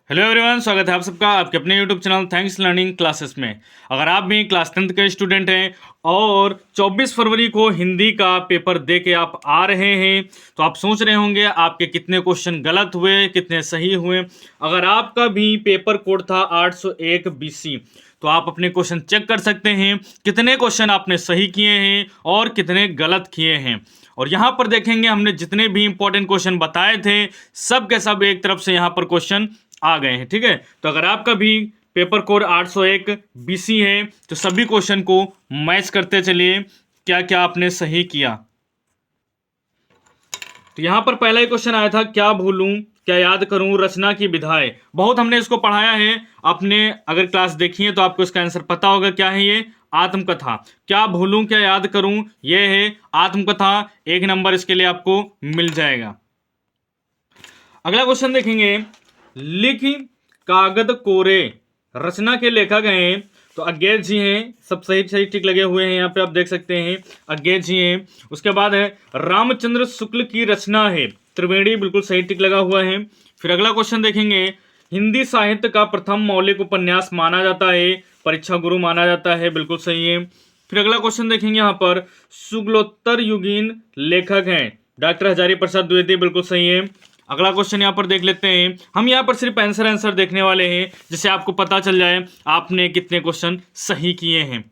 Hello everyone, स्वागत है आप सबका आपके अपने YouTube channel thanks learning classes में। अगर आप भी क्लास 10th के स्टूडेंट हैं और 24 फरवरी को हिंदी का पेपर दे के आप आ रहे हैं तो आप सोच रहे होंगे आपके कितने क्वेश्चन गलत हुए, कितने सही हुए। अगर आपका भी पेपर कोड था 801 BC तो आप अपने क्वेश्चन चेक कर सकते हैं कितने क्वेश्चन आपने सही किए हैं और कितने गलत किए हैं। और यहाँ पर देखेंगे हमने जितने भी इंपॉर्टेंट क्वेश्चन बताए थे सब के सब एक तरफ से यहाँ पर क्वेश्चन आ गए हैं। ठीक है, तो अगर आपका भी पेपर कोड 801 BC है तो सभी क्वेश्चन को मैच करते चलिए क्या क्या आपने सही किया। तो यहां पर पहला ही क्वेश्चन आया था, क्या भूलूं क्या याद करूं रचना की विधाएं। बहुत हमने इसको पढ़ाया है, आपने अगर क्लास देखी है तो आपको इसका आंसर पता होगा। क्या है ये? आत्मकथा। क्या भूलूं क्या याद करूं, ये है आत्मकथा। 1 नंबर इसके लिए आपको मिल जाएगा। अगला क्वेश्चन देखेंगे, लिख कागद कोरे रचना के लेखक हैं तो अज्ञेय जी हैं। सब सही सही टिक लगे हुए हैं यहाँ पे आप देख सकते हैं, अज्ञेय जी हैं। उसके बाद है रामचंद्र शुक्ल की रचना है त्रिवेणी, बिल्कुल सही टिक लगा हुआ है। फिर अगला क्वेश्चन देखेंगे, हिंदी साहित्य का प्रथम मौलिक उपन्यास माना जाता है, परीक्षा गुरु माना जाता है, बिल्कुल सही है। फिर अगला क्वेश्चन देखेंगे यहाँ पर, शुक्लोत्तर युगीन लेखक हैं डॉक्टर हजारी प्रसाद द्विवेदी, बिल्कुल सही है। अगला क्वेश्चन यहाँ पर देख लेते हैं। हम यहाँ पर सिर्फ आंसर देखने वाले हैं जिससे आपको पता चल जाए आपने कितने क्वेश्चन सही किए हैं।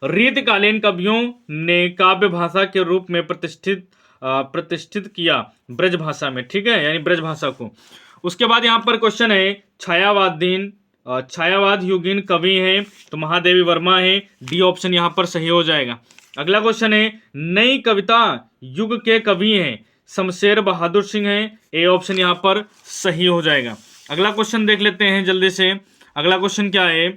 रीतकालीन कवियों ने काव्य भाषा के रूप में प्रतिष्ठित किया ब्रज भाषा में। ठीक है, यानी ब्रज भाषा को। उसके बाद यहाँ पर क्वेश्चन है, छायावाद युगीन कवि हैं तो महादेवी वर्मा है, डी ऑप्शन यहाँ पर सही हो जाएगा। अगला क्वेश्चन है, नई कविता युग के कवि हैं शमशेर बहादुर सिंह हैं, ए ऑप्शन यहाँ पर सही हो जाएगा। अगला क्वेश्चन देख लेते हैं जल्दी से। अगला क्वेश्चन क्या है,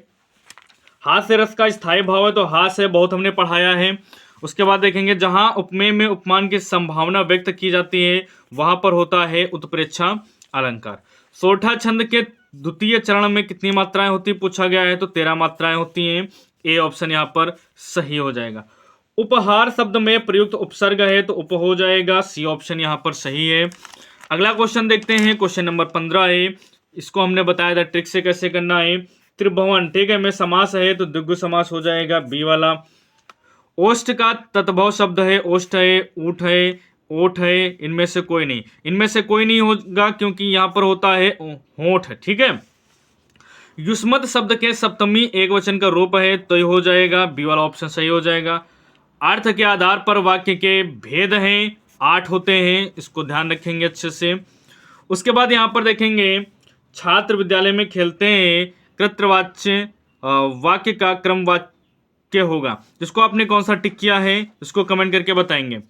हास्य रस का स्थायी भाव है तो हास्य है, बहुत हमने पढ़ाया है। उसके बाद देखेंगे, जहां उपमेय में उपमान की संभावना व्यक्त की जाती है वहां पर होता है उत्प्रेक्षा अलंकार। सोठा छंद के द्वितीय चरण में कितनी मात्राएं होती पूछा गया है तो 13 मात्राएं होती हैं, ए ऑप्शन यहाँ पर सही हो जाएगा। उपहार शब्द में प्रयुक्त उपसर्ग है तो उप हो जाएगा, सी ऑप्शन यहाँ पर सही है। अगला क्वेश्चन देखते हैं, क्वेश्चन नंबर 15 है। इसको हमने बताया था ट्रिक से कैसे करना है। त्रिभुवन, ठीक है, में समास है तो द्विगु समास हो जाएगा, बी वाला। ओष्ठ का तत्भव शब्द है, ओष्ठ है, ऊठ है, ओठ है, इनमें से कोई नहीं। इनमें से कोई नहीं होगा क्योंकि यहाँ पर होता है होठ। ठीक है, युष्मत शब्द के सप्तमी एक वचन का रूप है तो ये हो जाएगा, बी वाला ऑप्शन सही हो जाएगा। अर्थ के आधार पर वाक्य के भेद हैं 8 होते हैं, इसको ध्यान रखेंगे अच्छे से। उसके बाद यहाँ पर देखेंगे, छात्र विद्यालय में खेलते हैं कृतवाच्य वाक्य का क्रम वाक्य होगा, जिसको आपने कौन सा टिक किया है इसको कमेंट करके बताएंगे।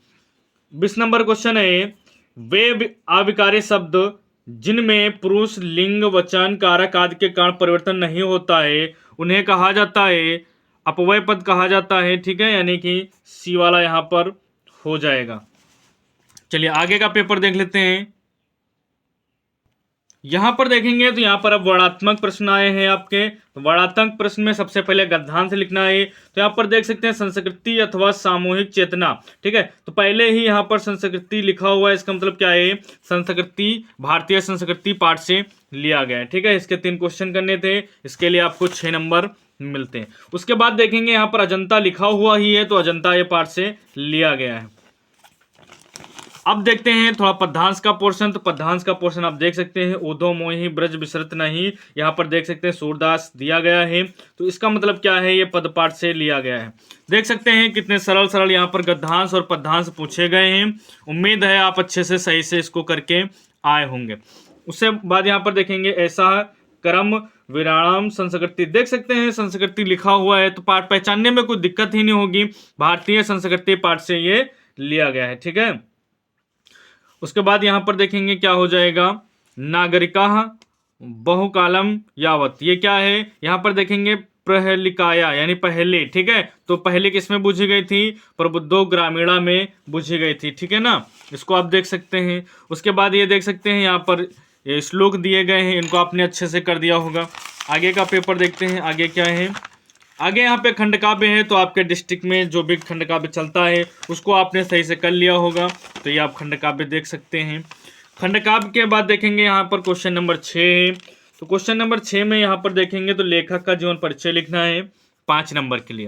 20 नंबर क्वेश्चन है, वे अविकारी शब्द जिनमें पुरुष लिंग वचन कारक आदि के कारण परिवर्तन नहीं होता है उन्हें कहा जाता है अपव्यय पद कहा जाता है। ठीक है, यानी कि सी वाला यहां पर हो जाएगा। चलिए आगे का पेपर देख लेते हैं। यहां पर देखेंगे तो यहां पर अब वर्णात्मक प्रश्न आए हैं आपके। तो वर्णात्मक प्रश्न में सबसे पहले गद्यांश लिखना है। तो यहां पर देख सकते हैं संस्कृति अथवा सामूहिक चेतना। ठीक है, तो पहले ही यहां पर संस्कृति लिखा हुआ है, इसका मतलब क्या है, संस्कृति भारतीय संस्कृति पाठ से लिया गया है। ठीक है, इसके 3 क्वेश्चन करने थे, इसके लिए आपको 6 नंबर मिलते हैं। उसके बाद देखेंगे यहाँ पर अजंता लिखा हुआ ही है तो अजंता ये पाठ से लिया गया है। अब देखते हैं थोड़ा पद्यांश का पोर्शन। तो पद्यांश का पोर्शन आप देख सकते हैं, ओधो मोहि ब्रज बिसरत नहीं, यहाँ पर देख सकते हैं सूरदास दिया गया है तो इसका मतलब क्या है, ये पद पाठ से लिया गया है। देख सकते हैं कितने सरल सरल यहाँ पर गद्यांश और पद्यांश पूछे गए हैं। उम्मीद है आप अच्छे से सही से इसको करके आए होंगे। उसके बाद यहाँ पर देखेंगे, ऐसा क्रम विराम संस्कृति, देख सकते हैं संस्कृति लिखा हुआ है तो पाठ पहचानने में कोई दिक्कत ही नहीं होगी, भारतीय संस्कृति पाठ से ये लिया गया है। ठीक है, उसके बाद यहां पर देखेंगे क्या हो जाएगा, नागरिका बहुकालम यावत, ये क्या है, यहां पर देखेंगे प्रहलिकाया यानी पहले। ठीक है, तो पहले किसमें पूछी गई थी, प्रबुद्धो ग्रामीणा में पूछी गई थी। ठीक है ना, इसको आप देख सकते हैं। उसके बाद ये देख सकते हैं यहाँ पर ये श्लोक दिए गए हैं, इनको आपने अच्छे से कर दिया होगा। आगे का पेपर देखते हैं, आगे क्या है। आगे यहाँ पे खंड काव्य है तो आपके डिस्ट्रिक्ट में जो भी खंड काव्य चलता है उसको आपने सही से कर लिया होगा, तो ये आप खंड काव्य देख सकते हैं। खंडकाव्य के बाद देखेंगे यहाँ पर क्वेश्चन नंबर 6। तो क्वेश्चन नंबर 6 में यहाँ पर देखेंगे तो लेखक का जीवन परिचय लिखना है 5 नंबर के लिए।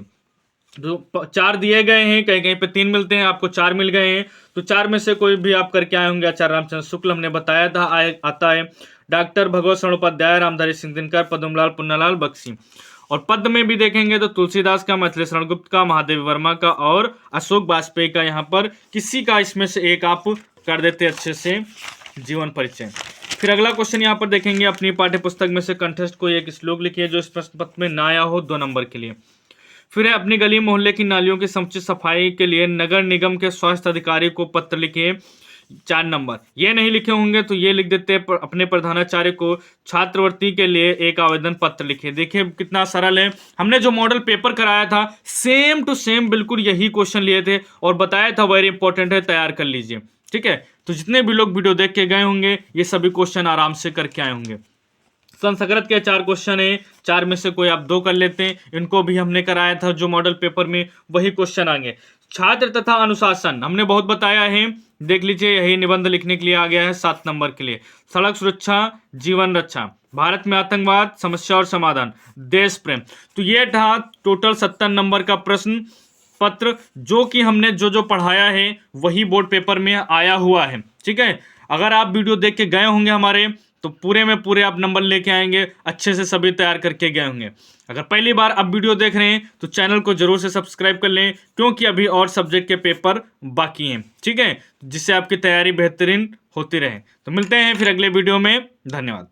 तो 4 दिए गए हैं, कहीं कहीं पे 3 मिलते हैं, आपको 4 मिल गए हैं। तो 4 में से कोई भी आप करके आए होंगे। आचार्य रामचंद्र शुक्ल हमने बताया था आता है, डॉक्टर भगवत शरण उपाध्याय, रामधारी सिंह दिनकर, पद्मलाल पुन्नालाल बख्शी। और पद में भी देखेंगे तो तुलसीदास का, मैथिली शरण गुप्त का, महादेवी वर्मा का और अशोक वाजपेयी का। यहाँ पर किसी का इसमें से एक आप कर देते अच्छे से जीवन परिचय। फिर अगला क्वेश्चन यहाँ पर देखेंगे, अपनी पाठ्य पुस्तक में से कंठस्थ कोई एक श्लोक लिखिए जो इस प्रश्न पत्र में ना आया हो, 2 नंबर के लिए। फिर है अपनी गली मोहल्ले की नालियों की समुचित सफाई के लिए नगर निगम के स्वास्थ्य अधिकारी को पत्र लिखिए, 4 नंबर। ये नहीं लिखे होंगे तो ये लिख देते हैं, अपने प्रधानाचार्य को छात्रवृत्ति के लिए एक आवेदन पत्र लिखिए। देखिए कितना सरल है। हमने जो मॉडल पेपर कराया था सेम टू सेम बिल्कुल यही क्वेश्चन लिए थे और बताया था वेरी इंपॉर्टेंट है, तैयार कर लीजिए। ठीक है, तो जितने भी लोग वीडियो देख के गए होंगे ये सभी क्वेश्चन आराम से करके आए होंगे। संस्कृत के 4 क्वेश्चन है, 4 में से कोई आप 2 कर लेते हैं, इनको भी हमने कराया था जो मॉडल पेपर में वही क्वेश्चन आएंगे। छात्र तथा अनुशासन हमने बहुत बताया है, देख लीजिए यही निबंध लिखने के लिए आ गया है 7 नंबर के लिए। सड़क सुरक्षा, जीवन रक्षा, भारत में आतंकवाद, समस्या और समाधान, देश प्रेम। तो ये था टोटल 70 नंबर का प्रश्न पत्र जो कि हमने जो पढ़ाया है वही बोर्ड पेपर में आया हुआ है। ठीक है, अगर आप वीडियो देख के गए होंगे हमारे तो पूरे में पूरे आप नंबर लेके आएंगे, अच्छे से सभी तैयार करके गए होंगे। अगर पहली बार आप वीडियो देख रहे हैं तो चैनल को जरूर से सब्सक्राइब कर लें, क्योंकि अभी और सब्जेक्ट के पेपर बाकी हैं। ठीक है, जिससे आपकी तैयारी बेहतरीन होती रहे। तो मिलते हैं फिर अगले वीडियो में, धन्यवाद।